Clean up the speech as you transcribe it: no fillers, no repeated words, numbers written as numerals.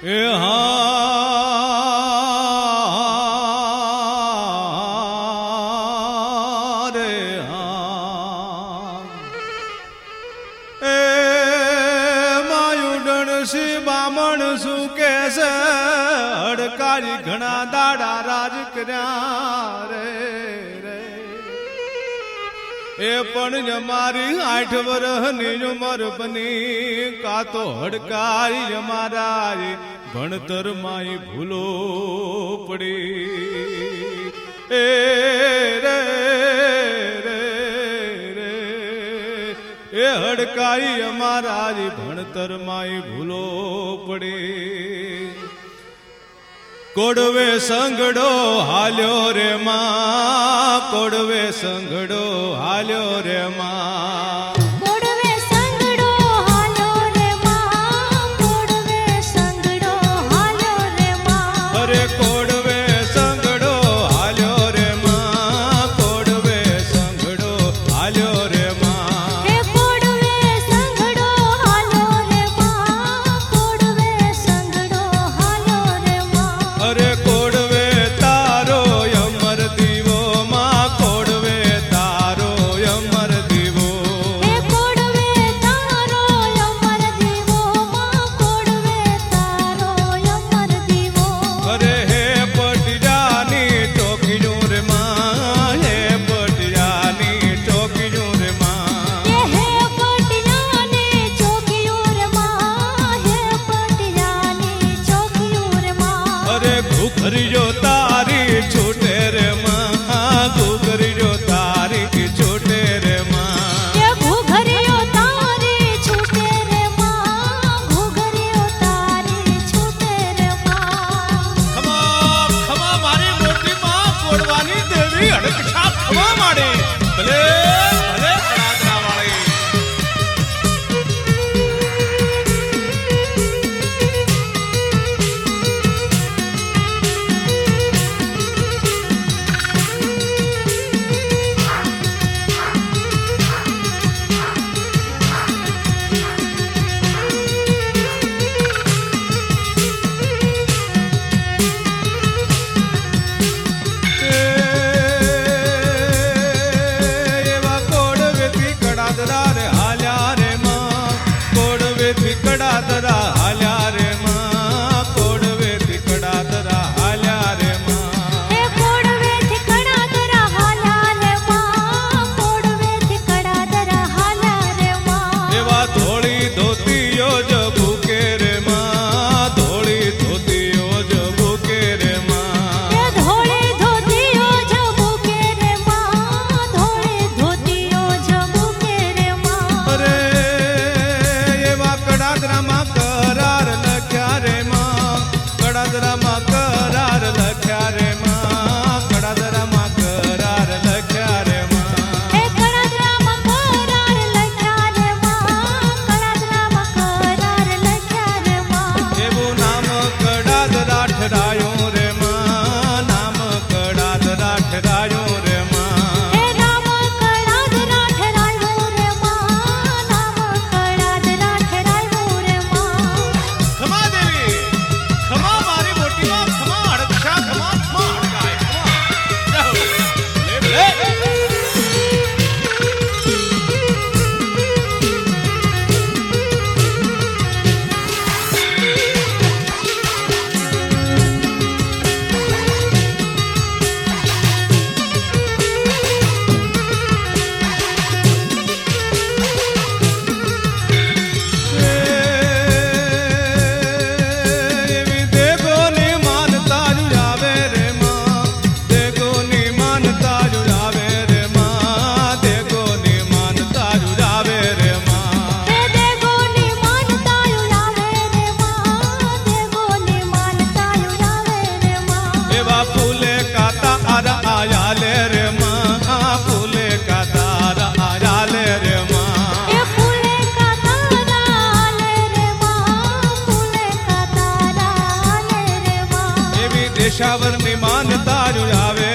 એ હા રે હા એ માયુડણ સી બામણ શું કે છે હડકારી ઘણા દાડા રાજ કર્યા રે એ પણ અમારી 8 વર્ષની ઉંમર બની કા તો હડકાઈ અમારા ભણતર માં ભૂલો પડી એ રે રે રે એ હડકાઈ અમારા ભણતર માં ભૂલો પડી કોડવે સંગડો હાલ્યો રે માં કોડવે સંગડો હાલ્યો રે માં કોડવે સંગડો હાલ્યો રે માં કોડવે સંગડો હાલ્યો રે માં અરે કોડવે સંગડો હાલ્યો રે માં કોડવે સંગડો હાલ્યો રે માં હે કોડવે સંગડો હાલ્યો રે માં કોડવે સંગડો હાલ્યો રે માં અરે કોડવે તારો અમર દીવો માં કોડવે તારો અમર દીવો હે કોડવે તારો અમર દીવો માં કોડવે તારો અમર દીવો અરે હે પટિયાની ચોકીનું રે માં હે પટિયાની ચોકીનું રે માં હે પટિયાની ચોકીઓ રે માં હે પટિયાની ચોકીઓ રે માં અરે ઘુઘરીજો તારી છૂટે રે માં ઘુઘરીજો તારી છૂટે રે માં કે ઘુઘરીઓ તારી છૂટે રે માં ઘુઘરીઓ તારી છૂટે રે માં ખમા ખમા મારી મોટી માં કોડવાની દેવી હડકશા ખમા માડે ભલે ભલે કડાદરા વાળી એવા કોડવેથી કડાદરા રે હાલ્યા રે માં કોડવેથી કડાદરા હાલ્યા રે માં કોડવેથી કડાદરા હાલ્યા રે માં હે કોડવેથી કડાદરા હાલ્યા રે માં કોડવેથી કડાદરા હાલ્યા રે માં એવા ધોળી ધોતીઓ જ ભૂકે રે માં ધોળી ધોતીઓ જ ભૂકે રે માં એ ધોળી ધોતીઓ ઝબુકે રે માં ધોળી ધોતીઓ ઝબુકે રે માં અરે એવા કડાદરામાં કરાર લખ્યા રે માં કડાદરામાં કરાર લખ્યા રે માં કડાદરામાં કરાર લખ્યા રે માં હે કડાદરામાં કરાર લખ્યા રે માં કડાદરામાં કરાર લખ્યા રે માં એવું નામ કડાદરા ઠરાયું રે માં નામ કડાદરા ઠરાયું રે માં હે નામ કડાદરા ઠરાયું રે માં નામ કડાદરા ઠરાયું રે માં ખમા દેવી ખમા મારી મોટી માં ખમા હડકશા ખમા ખમા હડકાય ખમા જાઓ લે લે એવી દેગોની માનતા જુડાવે રે માં દેગોની માનતા જુડાવે રે માં દેગોની માનતા જુડાવે રે માં હે દેગોની માનતા ઉડાવે રે માં દેગોની માનતા ઉડાવે રે માં એવા ફૂલે કાતા આરા આયા લે રે માં ફૂલે કાતા આરા આયા લે રે માં એ ફૂલે કા તારા લે રે માં ફૂલે કા તારા લે રે માં એવી દેશાવરની માનતા જુડાવે